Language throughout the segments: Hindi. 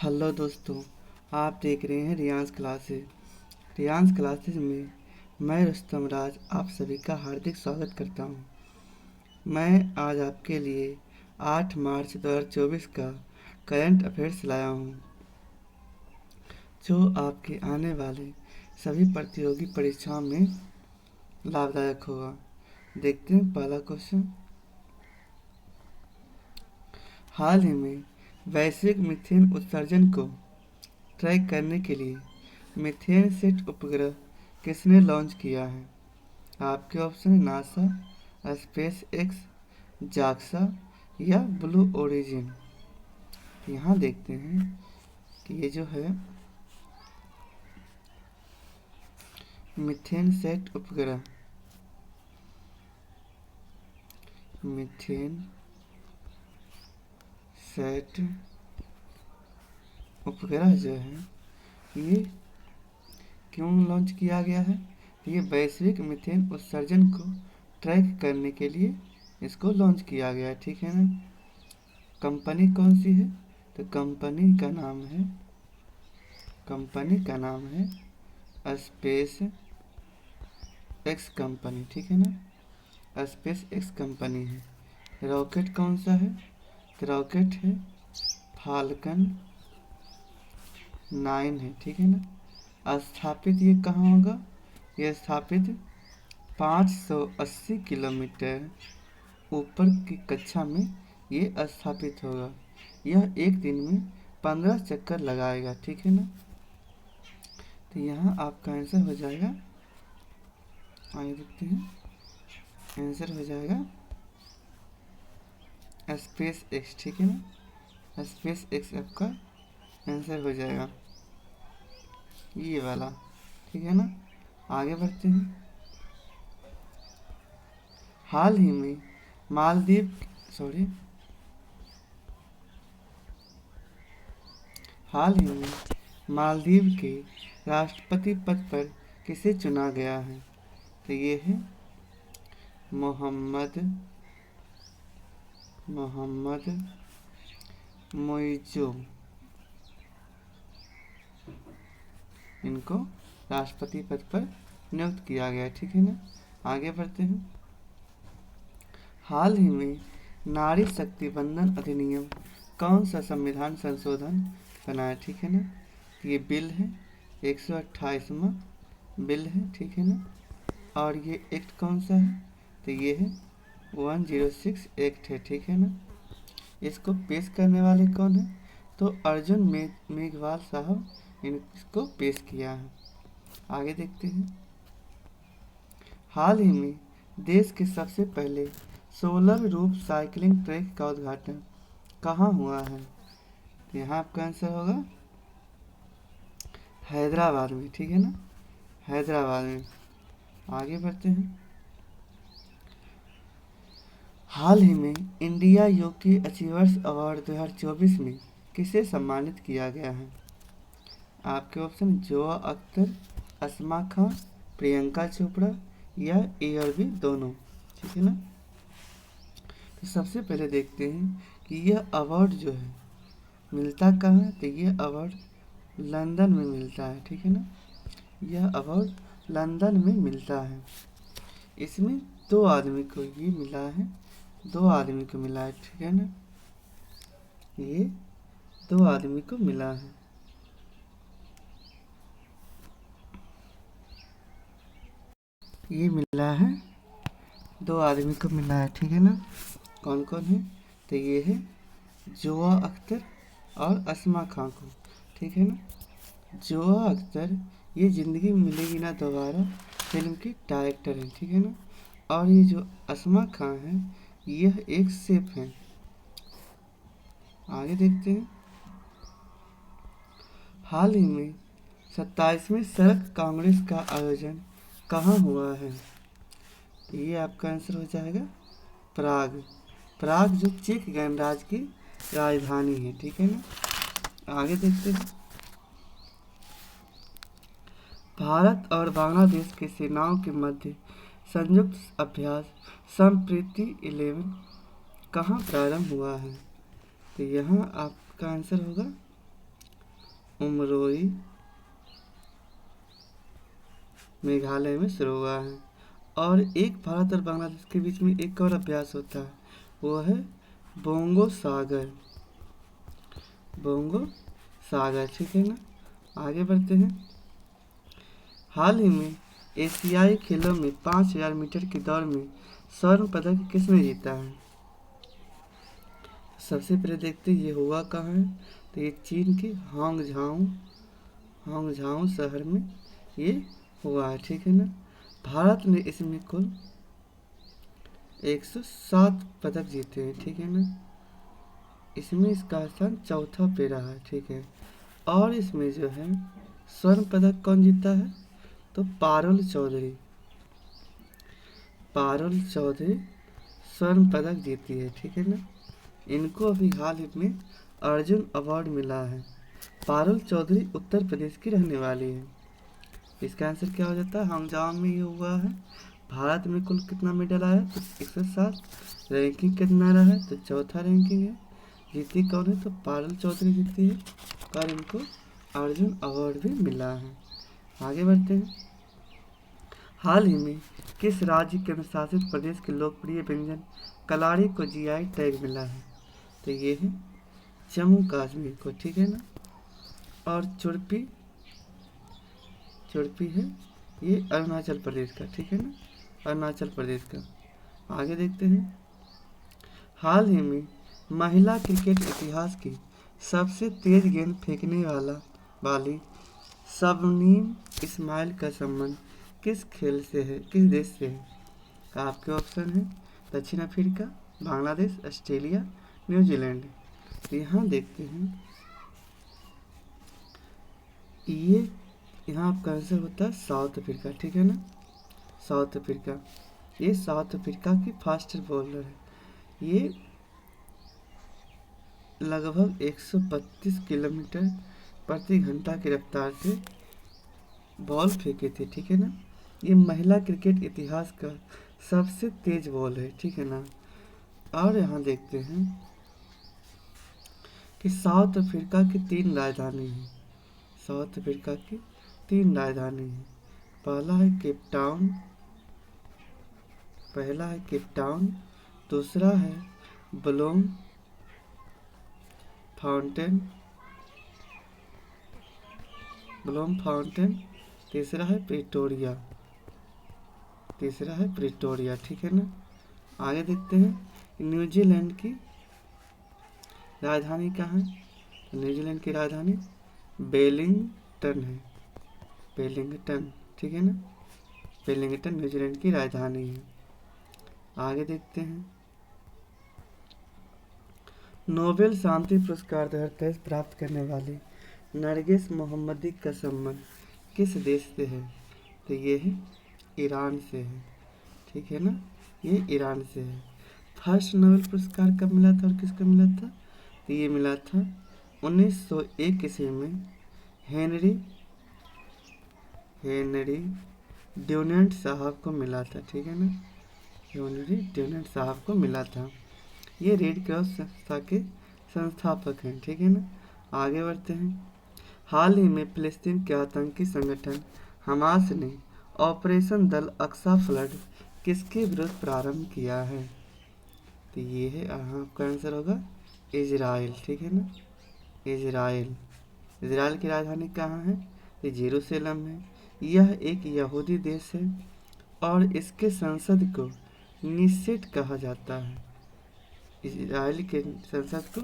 हेलो दोस्तों, आप देख रहे हैं रियांस क्लासेस। रियांस क्लासेस में मैं रुस्तम राज आप सभी का हार्दिक स्वागत करता हूं। मैं आज आपके लिए 8 मार्च 2024 का करंट अफेयर्स लाया हूं, जो आपके आने वाले सभी प्रतियोगी परीक्षाओं में लाभदायक होगा। देखते हैं पहला क्वेश्चन। हाल ही में वैश्विक मीथेन उत्सर्जन को ट्रैक करने के लिए मीथेन सेट उपग्रह किसने लॉन्च किया है? आपके ऑप्शन है नासा, स्पेस एक्स, जाक्सा या ब्लू ओरिजिन। यहाँ देखते हैं कि ये जो है मीथेन सेट उपग्रह, मीथेन सेट उपग्रह जो है ये क्यों लॉन्च किया गया है? ये वैश्विक मीथेन उत्सर्जन को ट्रैक करने के लिए इसको लॉन्च किया गया है, ठीक है ना। कंपनी कौन सी है? तो कंपनी का नाम है स्पेस एक्स कंपनी, ठीक है ना। स्पेस एक्स कंपनी है। रॉकेट कौन सा है? तो रॉकेट है फाल्कन 9 है, ठीक है ना। स्थापित ये कहाँ होगा? ये स्थापित 580 किलोमीटर ऊपर की कक्षा में ये स्थापित होगा। यह एक दिन में 15 चक्कर लगाएगा, ठीक है ना। तो यहाँ आपका आंसर हो जाएगा, आगे देखते हैं, आंसर हो जाएगा स्पेस एक्स, ठीक है ना। स्पेस एक्स आपका आंसर हो जाएगा, ये वाला, ठीक है ना। आगे बढ़ते हैं। हाल ही में मालदीव सॉरी हाल ही में मालदीव के राष्ट्रपति पद पर किसे चुना गया है? तो ये है मोहम्मद मोइजो। इनको राष्ट्रपति पद पर नियुक्त किया गया, ठीक है ना। आगे बढ़ते हैं। हाल ही में नारी शक्ति वंदन अधिनियम कौन सा संविधान संशोधन बनाया, ठीक है ना। ये बिल है 128वां बिल है, ठीक है ना। और ये एक्ट कौन सा है? तो ये है 106 एक्ट है, ठीक है ना। इसको पेश करने वाले कौन है? तो अर्जुन मेघवाल साहब इसको पेश किया है। आगे देखते हैं। हाल ही में देश के सबसे पहले सोलर रूफ साइकिलिंग ट्रैक का उद्घाटन कहाँ हुआ है? तो यहाँ आपका आंसर होगा हैदराबाद में, ठीक है ना, हैदराबाद में। आगे बढ़ते हैं। हाल ही में इंडिया यूके अचीवर्स अवार्ड 2024 में किसे सम्मानित किया गया है? आपके ऑप्शन जोआ अख्तर, अस्मा खां, प्रियंका चोपड़ा या ए और बी दोनों, ठीक है ना। तो सबसे पहले देखते हैं कि यह अवार्ड जो है मिलता कहाँ है? तो यह अवार्ड लंदन में मिलता है, ठीक है ना। यह अवार्ड लंदन में मिलता है। इसमें 2 आदमी को ये मिला है, 2 आदमी को मिला है, ठीक है ना। ये 2 आदमी को मिला है। ये मिला है 2 आदमी को मिला है, ठीक है ना। कौन कौन है? तो ये है जोआ अख्तर और अस्मा खां को, ठीक है ना। जोआ अख्तर ये ज़िंदगी में मिलेगी ना दोबारा फिल्म की डायरेक्टर हैं, ठीक है ना। और ये जो अस्मा खां है यह एक शेफ हैं। आगे देखते हैं। हाल ही में 27वें सड़क कांग्रेस का आयोजन कहाँ हुआ है? ये आपका आंसर हो जाएगा प्राग। प्राग जो चेक गणराज्य की राजधानी है, ठीक है ना। आगे देखते हैं। भारत और बांग्लादेश की सेनाओं के मध्य संयुक्त अभ्यास संप्रीति 11 कहाँ प्रारंभ हुआ है? तो यहाँ आपका आंसर होगा उमरोई मेघालय में शुरू हुआ है। और एक भारत और बांग्लादेश के बीच में एक और अभ्यास होता है, वो है बोंगो सागर। बोंगो सागर, ठीक है ना। आगे बढ़ते हैं। हाल ही में एशियाई खेलों में 5000 मीटर की दौड़ में स्वर्ण पदक किसने जीता है? सबसे पहले देखते हैं ये हुआ कहाँ है। तो ये चीन के हांगझाओ शहर में ये हुआ है, ठीक है ना। भारत ने इसमें कुल 107 पदक जीते हैं, ठीक है ना। इसमें इसका स्थान चौथा पे रहा है, ठीक है। और इसमें जो है स्वर्ण पदक कौन जीता है? तो पारुल चौधरी स्वर्ण पदक जीती है, ठीक है ना। इनको अभी हाल ही में अर्जुन अवार्ड मिला है। पारुल चौधरी उत्तर प्रदेश की रहने वाली है। इसका आंसर क्या हो जाता है? हांगजाम में ये हुआ है। भारत में कुल कितना मेडल आया? तो 107। रैंकिंग कितना रहा है? तो चौथा रैंकिंग है। जीती कौन है? तो पारुल चौधरी जीती है और इनको अर्जुन अवार्ड भी मिला है। आगे बढ़ते हैं। हाल ही में किस राज्य केंद्र शासित प्रदेश के लोकप्रिय व्यंजन कलाड़ी को जीआई टैग मिला है? तो ये है जम्मू कश्मीर को, ठीक है ना। और चुड़पी है ये अरुणाचल प्रदेश का, ठीक है ना, अरुणाचल प्रदेश का। आगे देखते हैं। हाल ही में महिला क्रिकेट इतिहास की सबसे तेज गेंद फेंकने वाली शबनीम इस्माइल का संबंध किस खेल से है, किस देश से है? आपके ऑप्शन है दक्षिण अफ्रीका, बांग्लादेश, ऑस्ट्रेलिया, न्यूजीलैंड। तो यहाँ देखते हैं ये, यहाँ आपका आंसर होता है साउथ अफ्रीका, ठीक है ना, साउथ अफ्रीका। ये साउथ अफ्रीका की फास्ट बॉलर है। ये लगभग 132 किलोमीटर प्रति घंटा की रफ्तार से बॉल फेंके थे, ठीक है ना। ये महिला क्रिकेट इतिहास का सबसे तेज बॉल है, ठीक है ना। और यहाँ देखते हैं कि साउथ अफ्रीका की 3 राजधानी हैं। साउथ अफ्रीका की 3 राजधानी हैं। पहला है केप टाउन, दूसरा है ब्लूम फाउंटेन, तीसरा है प्रिटोरिया, ठीक है ना। आगे देखते हैं न्यूजीलैंड की राजधानी कहाँ है? न्यूजीलैंड की राजधानी वेलिंगटन है, ठीक है ना। वेलिंगटन न्यूजीलैंड की राजधानी है। आगे देखते हैं। नोबेल शांति पुरस्कार 2023 प्राप्त करने वाली नरगिस मोहम्मदी का संबंध किस देश से है? तो ये है ईरान से है, ठीक है ना, ये ईरान से है। फर्स्ट नोबेल पुरस्कार कब मिला था और किसको मिला था? तो ये मिला था 1901 ईस्वी में हेनरी ड्यूनेंट साहब को मिला था, ठीक है ना, हेनरी ड्यूनेंट साहब को मिला था। ये रेड क्रॉस संस्था के संस्थापक हैं, ठीक है ना। आगे बढ़ते हैं। हाल ही में फिलिस्तीन के आतंकी संगठन हमास ने ऑपरेशन दल अक्सा फ्लड किसके विरुद्ध प्रारंभ किया है? तो ये है, आपका आंसर होगा इजराइल, ठीक है ना, इजराइल की राजधानी कहाँ है? ये जेरूसलम है। यह एक यहूदी देश है और इसके संसद को निसेट कहा जाता है। इजराइल के संसद को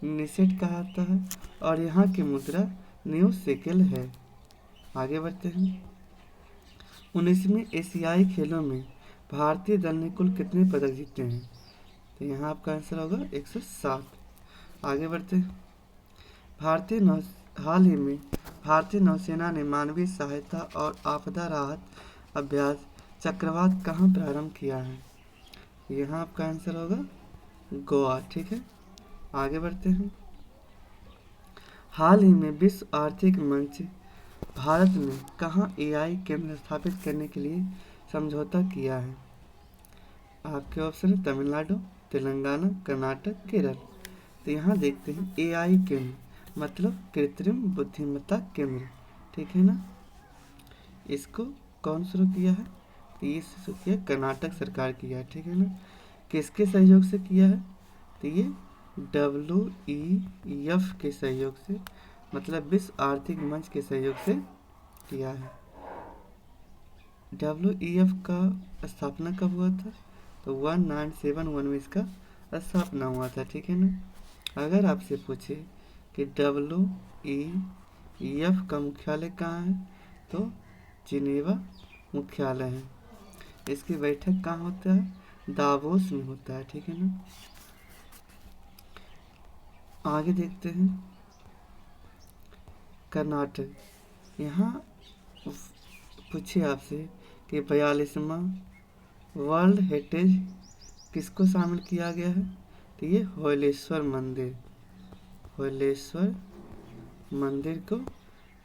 निसेट कहा जाता है और यहाँ की मुद्रा न्यू शेकेल है। आगे बढ़ते हैं। 19वें एशियाई खेलों में भारतीय दल ने कुल कितने पदक जीते हैं? तो यहाँ आपका आंसर होगा 107। आगे बढ़ते हैं। हाल ही में भारतीय नौसेना ने मानवीय सहायता और आपदा राहत अभ्यास चक्रवात कहाँ प्रारंभ किया है? यहाँ आपका आंसर होगा गोवा, ठीक है। आगे बढ़ते हैं। हाल ही में विश्व आर्थिक मंच भारत ने कहाँ एआई केंद्र स्थापित करने के लिए समझौता किया है? आपके ऑप्शन है तमिलनाडु, तेलंगाना, कर्नाटक, केरल। तो यहाँ देखते हैं एआई केंद्र मतलब कृत्रिम बुद्धिमत्ता केंद्र, ठीक है ना। इसको कौन शुरू किया है? तो ये शुरू किया कर्नाटक सरकार किया है, ठीक है ना। किसके सहयोग से किया है? तो ये WEF के सहयोग से, मतलब विश्व आर्थिक मंच के सहयोग से किया है। WEF का स्थापना कब हुआ था? तो 1971 में इसका स्थापना हुआ था, ठीक है ना। अगर आपसे पूछे कि WEF का मुख्यालय कहाँ है, तो जिनेवा मुख्यालय है। इसकी बैठक कहाँ होता है? दावोस में होता है, ठीक है ना। आगे देखते हैं कर्नाटक। यहाँ पूछे आपसे कि 42वां वर्ल्ड हेरिटेज किसको शामिल किया गया है? तो ये होयलेश्वर मंदिर, होयलेश्वर मंदिर को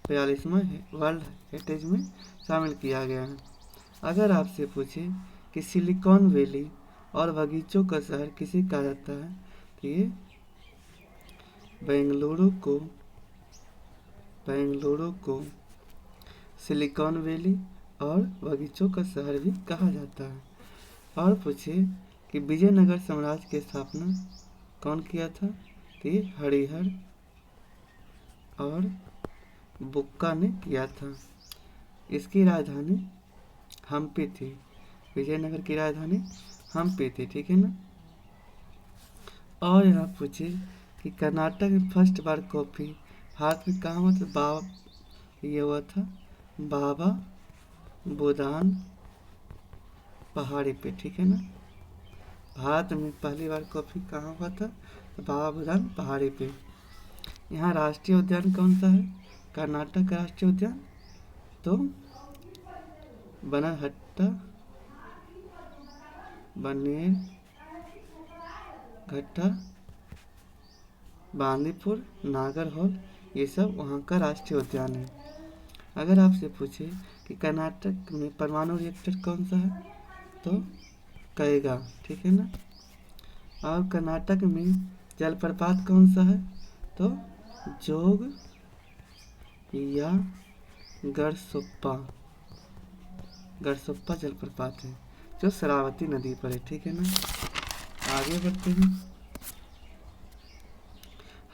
42वां वर्ल्ड हेरिटेज में शामिल किया गया है। अगर आपसे पूछे कि सिलिकॉन वैली और बगीचों का शहर किसे कहा जाता है, तो ये बेंगलुरु को सिलिकॉन वैली और बगीचों का शहर भी कहा जाता है। और पूछे कि विजयनगर साम्राज्य की स्थापना कौन किया था, तो ये हरिहर और बुक्का ने किया था। इसकी राजधानी हम्पी थी, विजयनगर की राजधानी हम्पी थी, ठीक है ना। और यहाँ पूछे कि कर्नाटक में फर्स्ट बार कॉफी भारत में कहाँ हुआ था? ये हुआ था बाबा बुदान पहाड़ी पे, ठीक है ना। भारत में पहली बार कॉफी कहाँ हुआ था? तो बाबा बुदान पहाड़ी पे। यहाँ राष्ट्रीय उद्यान कौन सा है कर्नाटक का राष्ट्रीय उद्यान? तो बनरघट्टा, बनेरघट्टा, बांदीपुर, नागरहोल, ये सब वहाँ का राष्ट्रीय उद्यान है। अगर आपसे पूछे कि कर्नाटक में परमाणु रिएक्टर कौन सा है, तो कहेगा, ठीक है ना। और कर्नाटक में जलप्रपात कौन सा है? तो जोग या गढ़सोप्पा जलप्रपात है, जो शरावती नदी पर है, ठीक है ना। आगे बढ़ते हैं।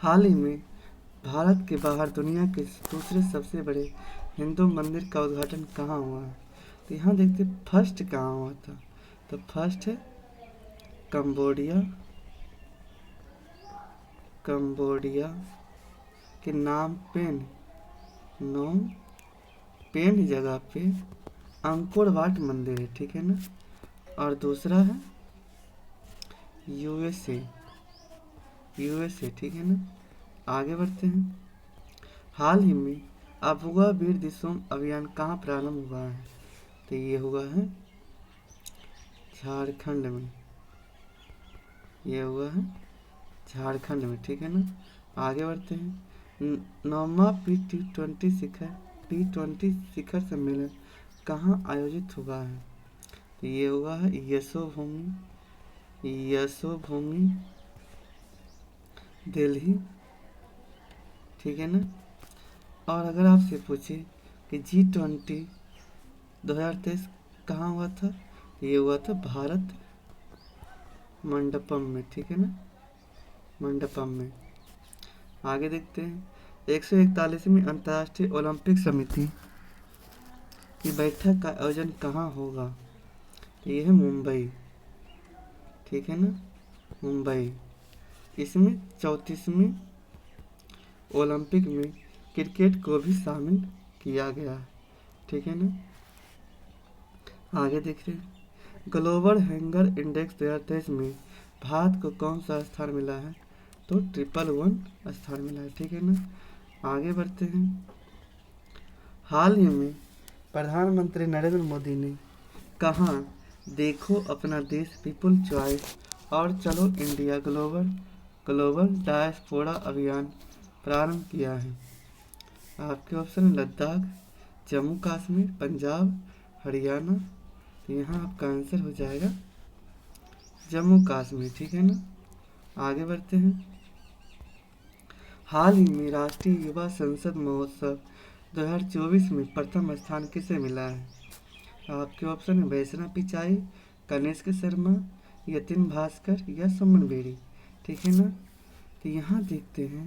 हाल ही में भारत के बाहर दुनिया के दूसरे सबसे बड़े हिंदू मंदिर का उद्घाटन कहाँ हुआ है? तो यहाँ देखते फर्स्ट कहाँ हुआ था। तो फर्स्ट है कंबोडिया के नोम पेन जगह पे अंकोर वाट मंदिर है, ठीक है ना। और दूसरा है यूएसए, ठीक है ना। आगे बढ़ते हैं। हाल ही में अफवाह वीर दिसोम अभियान कहाँ प्रारंभ हुआ है? तो ये हुआ है झारखंड में, ठीक है ना। आगे बढ़ते हैं। 9वां P20 शिखर सम्मेलन कहाँ आयोजित हुआ है? तो ये हुआ है यशोभूमि दिल्ली, ठीक है ना। और अगर आपसे पूछे कि G20 2023 कहाँ हुआ था, तो ये हुआ था भारत मंडपम में, ठीक है ना, मंडपम में। आगे देखते हैं। 141वीं अंतर्राष्ट्रीय ओलंपिक समिति की बैठक का आयोजन कहाँ होगा? तो ये है मुंबई, ठीक है ना, मुंबई। इसमें 34वीं ओलंपिक में क्रिकेट को भी शामिल किया गया है, ठीक है ना। आगे देखते हैं। ग्लोबल हैंगर इंडेक्स 2023 में भारत को कौन सा स्थान मिला है? तो 111 स्थान मिला है, ठीक है ना। आगे बढ़ते हैं। हाल ही में प्रधानमंत्री नरेंद्र मोदी ने कहा देखो अपना देश पीपुल चॉइस और चलो इंडिया ग्लोबल डायस्पोरा अभियान प्रारंभ किया है? आपके ऑप्शन लद्दाख, जम्मू कश्मीर, पंजाब, हरियाणा। तो यहाँ आपका आंसर हो जाएगा जम्मू कश्मीर, ठीक है ना। आगे बढ़ते हैं। हाल ही में राष्ट्रीय युवा संसद महोत्सव 2024 में प्रथम स्थान किसे मिला है? आपके ऑप्शन है वैष्णव पिचाई, कनिष्क शर्मा, यतिन भास्कर या सुमन बेरी। ठीक है ना। तो यहाँ देखते हैं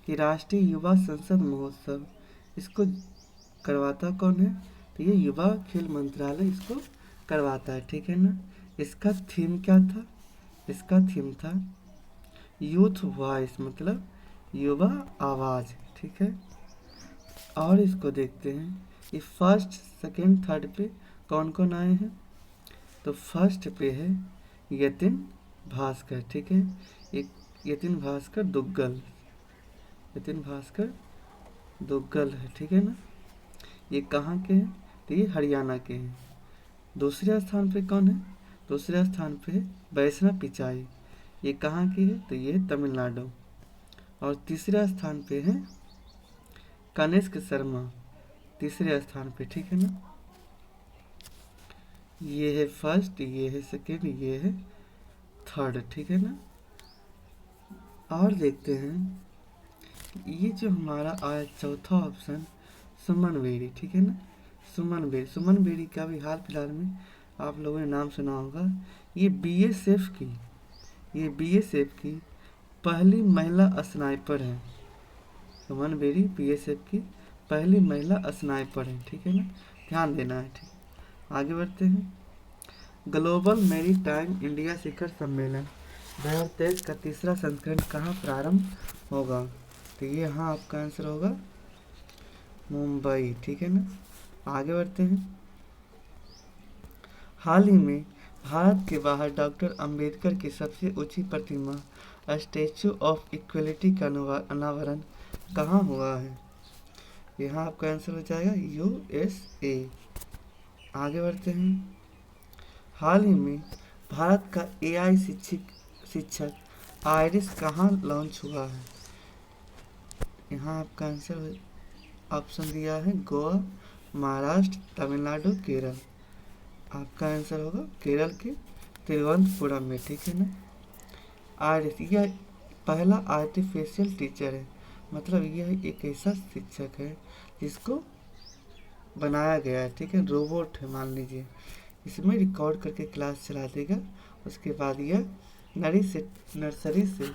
कि राष्ट्रीय युवा संसद महोत्सव इसको करवाता कौन है? तो ये युवा खेल मंत्रालय इसको करवाता है। ठीक है ना। इसका थीम क्या था? इसका थीम था यूथ वॉइस, मतलब युवा आवाज़। ठीक है। और इसको देखते हैं कि फर्स्ट सेकंड थर्ड पे कौन कौन आए हैं। तो फर्स्ट पे है यतिन भास्कर। ठीक है। एक यतिन भास्कर दुग्गल, यतिन भास्कर दुग्गल है। ठीक है ना। ये कहाँ के हैं? तो ये हरियाणा के हैं। दूसरे स्थान पे कौन है? दूसरे स्थान पे है वैष्णव पिचाई। ये कहाँ की है? तो ये तमिलनाडु। और तीसरे स्थान पे है कनिष्क शर्मा, तीसरे स्थान पे। ठीक है ना। ये है फर्स्ट, ये है सेकेंड, ये है थर्ड। ठीक है ना। और देखते हैं ये जो हमारा आया चौथा ऑप्शन सुमन बेरी। ठीक है ना। सुमन बेरी, सुमन बेरी का भी हाल फिलहाल में आप लोगों ने नाम सुना होगा। ये बीएसएफ की, ये बीएसएफ की पहली महिला स्नाइपर है। सुमन बेरी बीएसएफ की पहली महिला स्नाइपर है। ठीक है ना। ध्यान देना है। ठीक, आगे बढ़ते हैं। ग्लोबल मैरीटाइम इंडिया शिखर सम्मेलन 2023 का तीसरा संस्करण कहाँ प्रारंभ होगा? तो ये यहाँ आपका आंसर होगा मुंबई। ठीक है ना। आगे बढ़ते हैं। हाल ही में भारत के बाहर डॉक्टर अंबेडकर की सबसे ऊंची प्रतिमा स्टैचू ऑफ इक्वलिटी का अनावरण कहाँ हुआ है? यहाँ आपका आंसर हो जाएगा यूएसए। आगे बढ़ते हैं। हाल ही में भारत का एआई शिक्षक आइरिस कहाँ लॉन्च हुआ है? यहाँ आपका आंसर ऑप्शन दिया है गोवा, महाराष्ट्र, तमिलनाडु, केरल। आपका आंसर होगा केरल के तिरुवनंतपुरम में। ठीक है ना। आइरिस यह पहला आर्टिफिशियल टीचर है, मतलब यह एक ऐसा शिक्षक है जिसको बनाया गया है। ठीक है। रोबोट है मान लीजिए, इसमें रिकॉर्ड करके क्लास चला देगा। उसके बाद यह नर्सरी से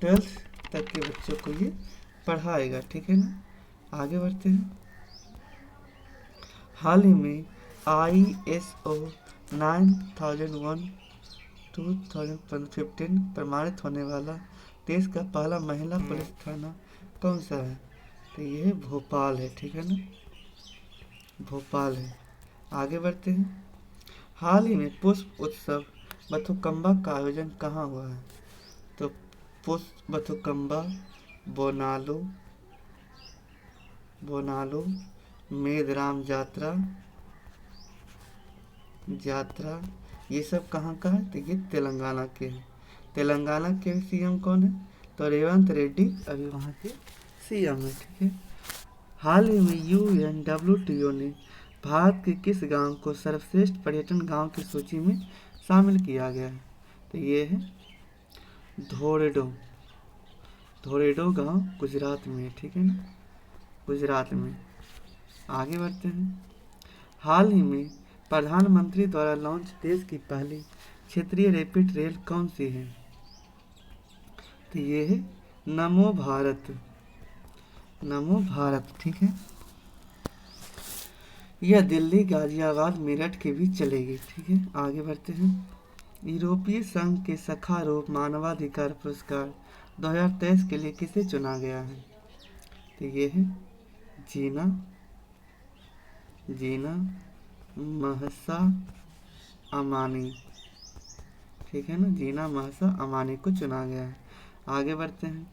12th तक के बच्चों को ये पढ़ाएगा। ठीक है ना। आगे बढ़ते हैं। हाल ही में ISO 9001 2015 प्रमाणित होने वाला देश का पहला महिला पुलिस थाना कौन सा है? तो ये भोपाल है। ठीक है ना। भोपाल है। आगे बढ़ते हैं। हाल ही में पुष्प उत्सव बथुकम्बा का आयोजन कहाँ हुआ है? तो पुष्प बथुकम्बा बोनालू, बोनालू मेदराम यात्रा ये सब कहाँ का है? तो ये तेलंगाना के हैं। तेलंगाना के सीएम कौन है? तो रेवंत रेड्डी अभी वहाँ के सीएम है। ठीक है। हाल ही में UNWTO ने भारत के किस गांव को सर्वश्रेष्ठ पर्यटन गांव की सूची में शामिल किया गया है? तो ये है धोरेडो, धोरेडो गांव गुजरात में। ठीक है ना। गुजरात में। आगे बढ़ते हैं। हाल ही में प्रधानमंत्री द्वारा लॉन्च देश की पहली क्षेत्रीय रैपिड रेल कौन सी है? तो ये है नमो भारत, नमो भारत। ठीक है। यह दिल्ली, गाजियाबाद, मेरठ के बीच चलेगी। ठीक है। आगे बढ़ते हैं। यूरोपीय संघ के सखारोव मानवाधिकार पुरस्कार 2023 के लिए किसे चुना गया है? तो ये है जीना महसा अमानी। ठीक है ना। जीना महसा अमानी को चुना गया है। आगे बढ़ते हैं।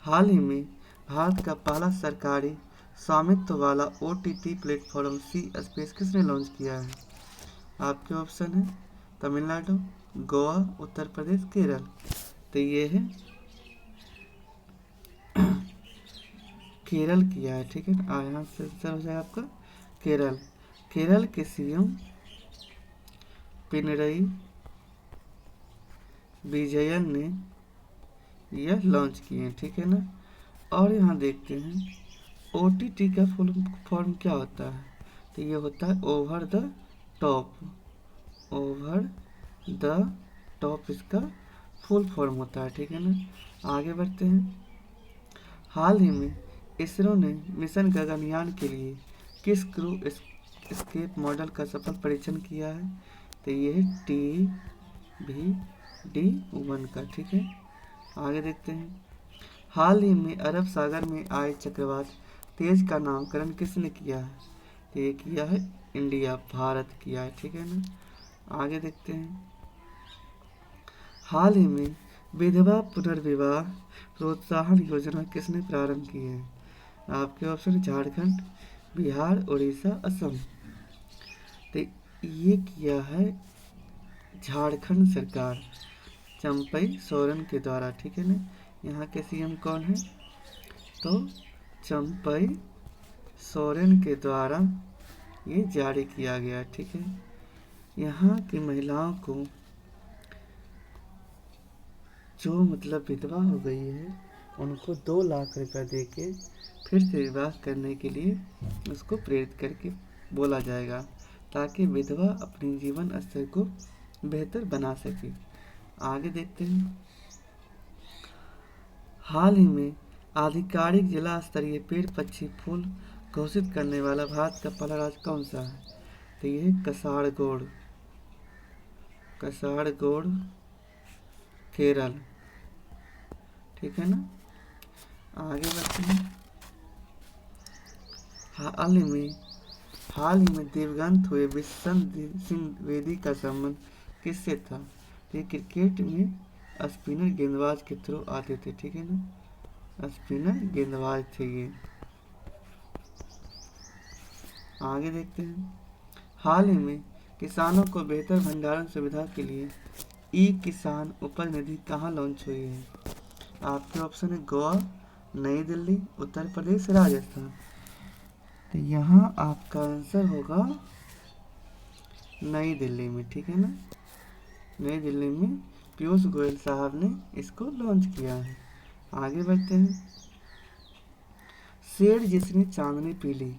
हाल ही में भारत का पहला सरकारी स्वामित्व वाला OTT प्लेटफॉर्म सी स्पेस किसने लॉन्च किया है? आपके ऑप्शन है तमिलनाडु, गोवा, उत्तर प्रदेश, केरल। तो ये है केरल किया है। ठीक है ना। यहाँ से आंसर हो जाएगा आपका केरल। केरल के सीएम पिनरई विजयन ने यह लॉन्च किए हैं। ठीक है ना। और यहाँ देखते हैं OTT का फुल फॉर्म क्या होता है। तो ये होता है over the top. Over the top इसका फुल फॉर्म होता है, ठीक है ना। आगे बढ़ते हैं। हाल ही में इसरो ने मिशन गगनयान के लिए किस क्रू एस्केप मॉडल का सफल परीक्षण किया है। तो ये है TBD-1 का, ठीक है। आगे देखते हैं। हाल ही में अरब सागर में आए चक्रवात तेज का नामकरण किसने किया है। तो ये किया है इंडिया, भारत किया है, ठीक है ना। आगे देखते हैं। हाल ही में विधवा पुनर्विवाह प्रोत्साहन योजना किसने प्रारंभ की है। आपके ऑप्शन झारखंड, बिहार, उड़ीसा, असम। तो ये किया है झारखंड सरकार, चंपई सोरेन के द्वारा, ठीक है ना। यहाँ के CM कौन है। तो चंपई सोरेन के द्वारा ये जारी किया गया, ठीक है। यहाँ की महिलाओं को जो मतलब विधवा हो गई है उनको 2 लाख रुपया दे के फिर से विवाह करने के लिए उसको प्रेरित करके बोला जाएगा, ताकि विधवा अपने जीवन स्तर को बेहतर बना सके। आगे देखते हैं। हाल ही में आधिकारिक जिला स्तरीय पेड़ पक्षी फूल घोषित करने वाला भारत का पहला राज्य कौन सा है। तो ये है कासरगोड, कासरगोड, केरल, ठीक है ना। आगे बढ़ते हैं। हाल ही में दिवंगत हुए विश्वनाथ सिंह बेदी का संबंध किससे था। ये क्रिकेट में स्पिनर गेंदबाज के थ्रू आते थे, ठीक है ना। स्पिनर गेंदबाज थे ये। आगे देखते हैं। हाल ही में किसानों को बेहतर भंडारण सुविधा के लिए ई-किसान उपज निधि कहाँ लॉन्च हुई है। आपके ऑप्शन है गोवा, नई दिल्ली, उत्तर प्रदेश, राजस्थान। तो यहाँ आपका आंसर होगा नई दिल्ली में, ठीक है ना। नई दिल्ली में पीयूष गोयल साहब ने इसको लॉन्च किया है। आगे बढ़ते हैं। शेर जिसने चांदनी पी ली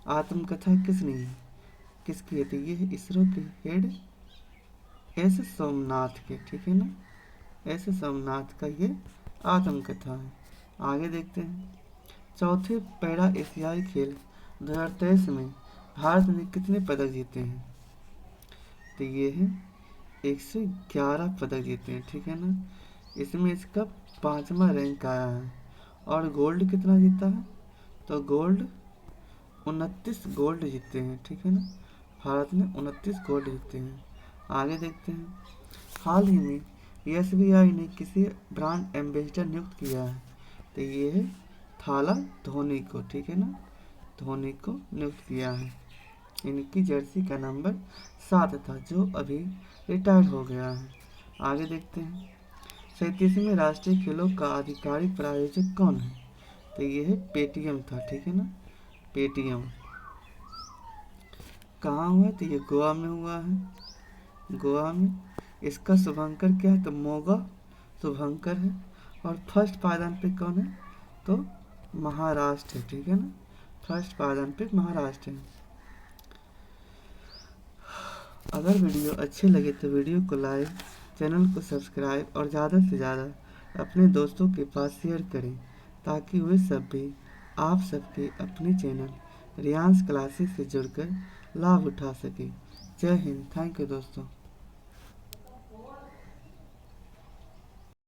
आत्मकथा किसकी है। तो ये है इसरो के हेड S सोमनाथ के, ठीक है ना। S सोमनाथ का ये आत्मकथा है। आगे देखते हैं। चौथे पैरा एशियाई खेल 2023 में भारत ने कितने पदक जीते हैं। तो ये है 111 पदक जीते हैं, ठीक है ना। इसमें इसका 5वां रैंक आया है। और गोल्ड कितना जीता है। तो गोल्ड 29 गोल्ड जीते हैं, ठीक है ना। भारत ने 29 गोल्ड जीते हैं। आगे देखते हैं। हाल ही में SBI ने किसी ब्रांड एम्बेसडर नियुक्त किया है। तो ये है थाला धोनी को, ठीक है ना। धोनी को नियुक्त किया है। इनकी जर्सी का नंबर 7 था, जो अभी रिटायर्ड हो गया है। आगे देखते हैं। 37वें राष्ट्रीय खेलों का आधिकारिक प्रायोजक कौन है। तो ये है पेटीएम था, ठीक है ना। पेटीएम कहाँ हुआ है। तो ये गोवा में हुआ है, गोवा में। इसका शुभंकर क्या है। तो मोगा शुभंकर है। और फर्स्ट पायदान पे कौन है। तो महाराष्ट्र है, ठीक है ना। फर्स्ट पायदान पे महाराष्ट्र है। अगर वीडियो अच्छे लगे तो वीडियो को लाइक, चैनल को सब्सक्राइब और ज़्यादा से ज़्यादा अपने दोस्तों के पास शेयर करें, ताकि वे सब भी आप सबके अपने चैनल रियांस क्लासेस से जुड़कर लाभ उठा सकें। जय हिंद। थैंक यू दोस्तों।